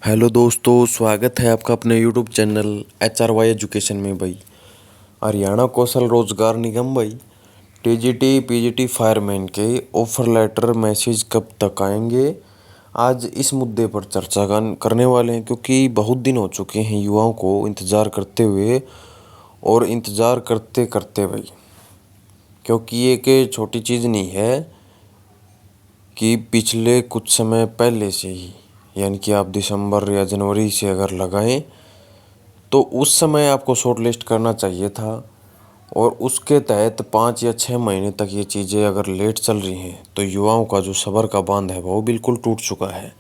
Hello दोस्तों, स्वागत है आपका अपने यूट्यूब चैनल HRY एजुकेशन में। भाई हरियाणा कौशल रोजगार निगम भाई टीजीटी पीजीटी फायरमैन के ऑफर लेटर मैसेज कब तक आएंगे, आज इस मुद्दे पर चर्चा करने वाले हैं। क्योंकि बहुत दिन हो चुके हैं युवाओं को इंतज़ार करते हुए और इंतज़ार करते करते भाई, क्योंकि ये कि छोटी चीज़ नहीं है कि पिछले कुछ समय पहले से ही, यानी कि आप दिसंबर या जनवरी से अगर लगाएं तो उस समय आपको शॉर्ट लिस्ट करना चाहिए था। और उसके तहत 5 या 6 महीने तक ये चीज़ें अगर लेट चल रही हैं तो युवाओं का जो सब्र का बांध है वो बिल्कुल टूट चुका है।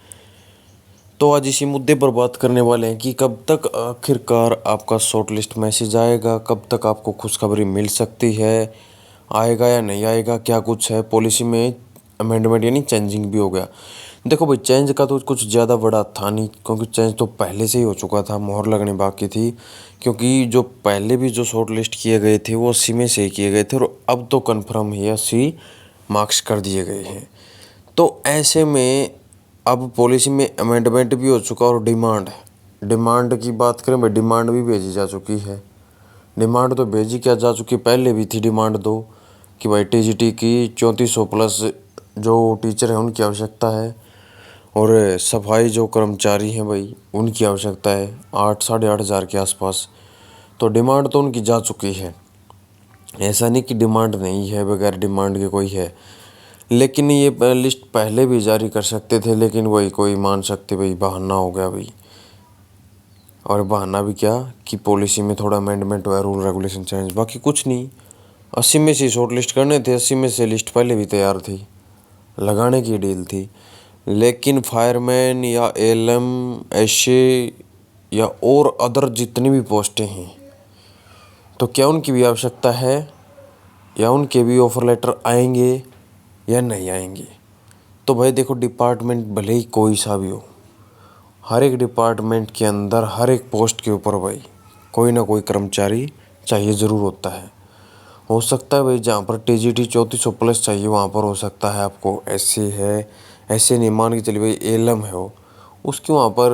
तो आज इसी मुद्दे पर बात करने वाले हैं कि कब तक आखिरकार आपका शॉर्ट लिस्ट मैसेज आएगा, कब तक आपको खुशखबरी मिल सकती है, आएगा या नहीं आएगा, क्या कुछ है पॉलिसी में अमेंडमेंट यानी चेंजिंग भी हो गया। देखो भाई, चेंज का तो कुछ ज़्यादा बड़ा था नहीं, क्योंकि चेंज तो पहले से ही हो चुका था, मोहर लगनी बाकी थी। क्योंकि जो पहले भी जो शॉर्ट लिस्ट किए गए थे वो 80 में से ही किए गए थे और अब तो कन्फर्म ही 80 मार्क्स कर दिए गए हैं। तो ऐसे में अब पॉलिसी में अमेंडमेंट भी हो चुका और डिमांड की बात करें भाई, डिमांड भी भेजी जा चुकी है। डिमांड तो भेजी क्या जा चुकी, पहले भी थी डिमांड दो कि भाई टीजीटी की 3400 प्लस जो टीचर हैं उनकी आवश्यकता है और सफाई जो कर्मचारी हैं भाई उनकी आवश्यकता है 8 साढ़े 8 हज़ार के आसपास। तो डिमांड तो उनकी जा चुकी है, ऐसा नहीं कि डिमांड नहीं है, बगैर डिमांड के कोई है। लेकिन ये लिस्ट पहले भी जारी कर सकते थे, लेकिन वही कोई मान सकते भाई बहाना हो गया भाई। और बहाना भी क्या कि पॉलिसी में थोड़ा अमेंडमेंट हुआ, रूल रेगुलेशन चेंज, बाकी कुछ नहीं। 80 में से शॉर्ट लिस्ट करने थे, 80 में से लिस्ट पहले भी तैयार थी, लगाने की डील थी। लेकिन फायरमैन या एलएम ऐसे या और अदर जितनी भी पोस्टें हैं तो क्या उनकी भी आवश्यकता है या उनके भी ऑफर लेटर आएंगे या नहीं आएंगे। तो भाई देखो, डिपार्टमेंट भले ही कोई सा भी हो, हर एक डिपार्टमेंट के अंदर हर एक पोस्ट के ऊपर भाई कोई ना कोई कर्मचारी चाहिए ज़रूर होता है। हो सकता है भाई जहाँ पर टीजीटी 3400 प्लस चाहिए वहाँ पर हो सकता है आपको ऐसे है, ऐसे नहीं मान के चलिए भाई एलएम है वो, उसकी वहाँ पर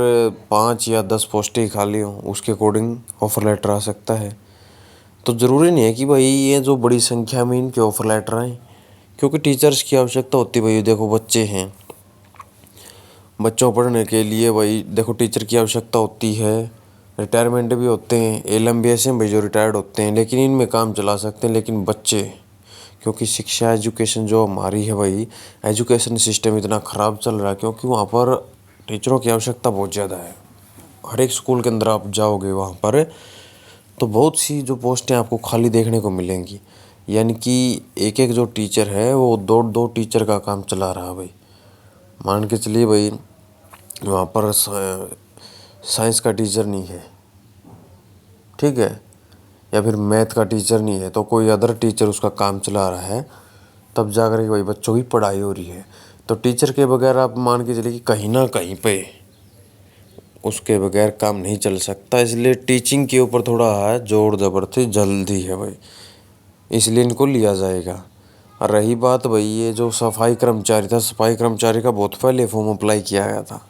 5 या 10 पोस्टें ही खाली हों, उसके अकॉर्डिंग ऑफर लेटर आ सकता है। तो ज़रूरी नहीं है कि भाई ये जो बड़ी संख्या में इनके ऑफर लेटर आएँ, क्योंकि टीचर्स की आवश्यकता होती है भाई। देखो बच्चे हैं, बच्चों पढ़ने के लिए भाई देखो टीचर की आवश्यकता होती है। रिटायरमेंट भी होते हैं, एलएम भी ऐसे भाई जो रिटायर्ड होते हैं, लेकिन इनमें काम चला सकते हैं। लेकिन बच्चे, क्योंकि शिक्षा एजुकेशन जो हमारी है भाई, एजुकेशन सिस्टम इतना ख़राब चल रहा है क्योंकि वहाँ पर टीचरों की आवश्यकता बहुत ज़्यादा है। हर एक स्कूल के अंदर आप जाओगे वहाँ पर तो बहुत सी जो पोस्टें आपको खाली देखने को मिलेंगी, यानी कि एक एक जो टीचर है वो दो दो टीचर का काम चला रहा है भाई। मान के चलिए भाई वहाँ पर साइंस का टीचर नहीं है, ठीक है, या फिर मैथ का टीचर नहीं है, तो कोई अदर टीचर उसका काम चला रहा है, तब जा कर के भाई बच्चों की पढ़ाई हो रही है। तो टीचर के बगैर आप मान के चलिए कि कहीं ना कहीं पे उसके बगैर काम नहीं चल सकता। इसलिए टीचिंग के ऊपर थोड़ा है जोर ज़बरदस्ती जल्दी है भाई, इसलिए इनको लिया जाएगा। और रही बात भाई ये जो सफाई कर्मचारी था, सफाई कर्मचारी का बहुत पहले फॉर्म अप्लाई किया गया था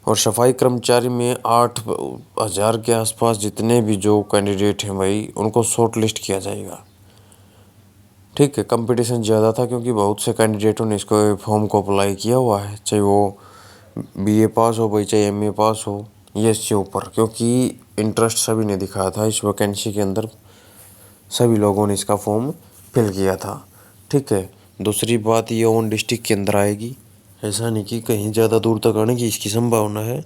और सफाई कर्मचारी में 8 हज़ार के आसपास जितने भी जो कैंडिडेट हैं भाई उनको शॉर्ट लिस्ट किया जाएगा। ठीक है, कंपटीशन ज़्यादा था क्योंकि बहुत से कैंडिडेटों ने इसको फॉर्म को अप्लाई किया हुआ है, चाहे वो बीए पास हो भाई, चाहे एमए पास हो, ये इसके ऊपर, क्योंकि इंटरेस्ट सभी ने दिखाया था इस वैकेंसी के अंदर, सभी लोगों ने इसका फॉर्म फिल किया था। ठीक है, दूसरी बात ये ओन डिस्ट्रिक्ट के अंदर आएगी, ऐसा नहीं कि कहीं ज़्यादा दूर तक आने की इसकी संभावना है।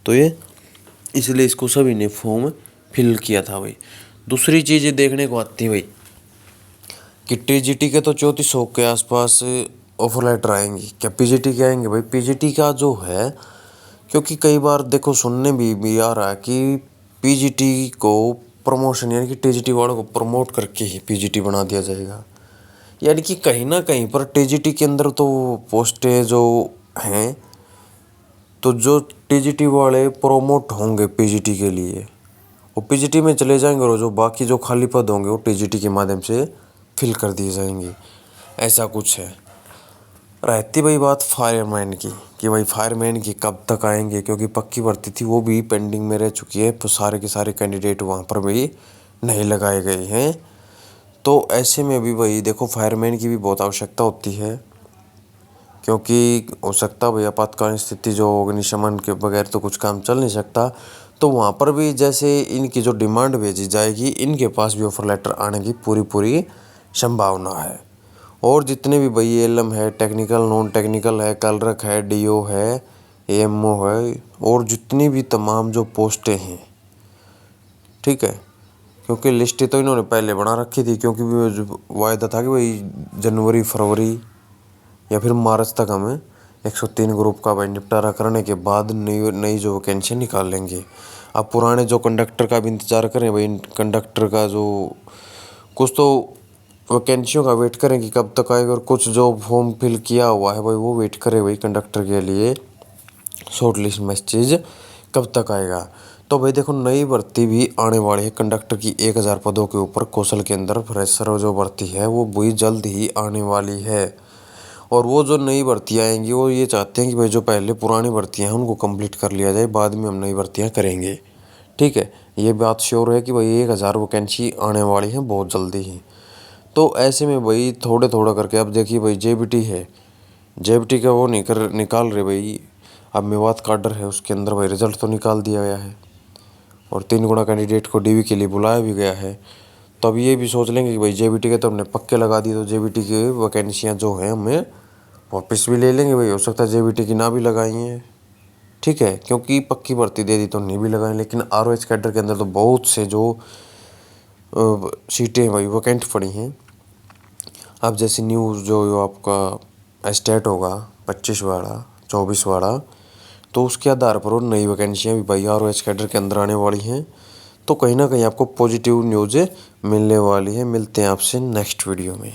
तो ये इसलिए इसको सभी ने फॉर्म फिल किया था भाई। दूसरी चीज़ ये देखने को आती है भाई कि टीजीटी के तो 3400 के आसपास ऑफर लेटर आएंगे, क्या पीजीटी के आएंगे भाई? पीजीटी का जो है, क्योंकि कई बार देखो सुनने भी आ रहा है कि पीजीटी को प्रमोशन यानी कि टीजीटी वालों को प्रमोट करके ही पीजीटी बना दिया जाएगा। यानी कि कहीं ना कहीं पर टीजीटी के अंदर तो पोस्टें जो हैं, तो जो टीजीटी वाले प्रमोट होंगे पीजीटी के लिए वो पीजीटी में चले जाएंगे और जो बाकी जो खाली पद होंगे वो टीजीटी के माध्यम से फिल कर दिए जाएंगे। ऐसा कुछ है। रहती भाई बात फायरमैन की, कि भाई फायरमैन की कब तक आएंगे, क्योंकि पक्की भर्ती थी वो भी पेंडिंग में रह चुकी है, तो सारे के सारे कैंडिडेट वहाँ पर भी नहीं लगाए गए हैं। तो ऐसे में भी भाई देखो फायरमैन की भी बहुत आवश्यकता होती है, क्योंकि हो सकता भाई आपातकालीन स्थिति जो अग्निशमन के बगैर तो कुछ काम चल नहीं सकता। तो वहाँ पर भी जैसे इनकी जो डिमांड भेजी जाएगी, इनके पास भी ऑफर लेटर आने की पूरी पूरी संभावना है। और जितने भी भाई एलएम है, टेक्निकल नॉन टेक्निकल है, कलरक है, डीओ है, एएमओ है, और जितनी भी तमाम जो पोस्टें हैं, ठीक है, क्योंकि लिस्ट तो इन्होंने पहले बना रखी थी, क्योंकि वायदा था कि भाई जनवरी फरवरी या फिर मार्च तक हमें 103 ग्रुप का भाई निपटारा करने के बाद नई नई जो वैकेंसी निकाल लेंगे। अब पुराने जो कंडक्टर का भी इंतज़ार करें भाई, कंडक्टर का जो कुछ तो वैकेंसियों का वेट करें कि कब तक आएगा, और कुछ जो फॉर्म फिल किया हुआ है भाई वो वेट करे भाई कंडक्टर के लिए शॉर्ट लिस्ट मैसेज कब तक आएगा। तो भाई देखो नई भर्ती भी आने वाली है कंडक्टर की 1000 पदों के ऊपर कौशल के अंदर फ्रेशर जो भर्ती है वो वही जल्द ही आने वाली है। और वो जो नई भर्तियाँ आएंगी वो ये चाहते हैं कि भाई जो पहले पुरानी भर्तियाँ हैं उनको कंप्लीट कर लिया जाए, बाद में हम नई भर्तियाँ करेंगे। ठीक है, ये बात श्योर है कि भाई 1000 वैकेंसी आने वाली है बहुत जल्दी ही। तो ऐसे में भाई थोड़े थोड़ा करके अब देखिए भाई जेबीटी है, जेबीटी का वो निकाल रहे भाई। अब मेवात काडर है उसके अंदर भाई रिजल्ट तो निकाल दिया गया है, और 3 गुना कैंडिडेट को डीवी के लिए बुलाया भी गया है। तो अब ये भी सोच लेंगे कि भाई जेबीटी के तो हमने पक्के लगा दिए, तो जेबीटी की वैकेंसियाँ जो हैं हमें वापस भी ले लेंगे भाई, हो सकता है जेबीटी की ना भी लगाई हैं। ठीक है, क्योंकि पक्की भर्ती दे दी तो नहीं भी लगाएं, लेकिन आरओएच कैडर के अंदर तो बहुत से जो सीटें भाई वैकेंट पड़ी हैं। अब जैसे न्यूज़ जो आपका स्टेट होगा 25 वाला 24 वाला, तो उसके आधार पर वो नई वैकेंसियाँ भी भाई आरओएच कैडर के अंदर आने वाली हैं। तो कहीं ना कहीं आपको पॉजिटिव न्यूज़ मिलने वाली है। मिलते हैं आपसे नेक्स्ट वीडियो में।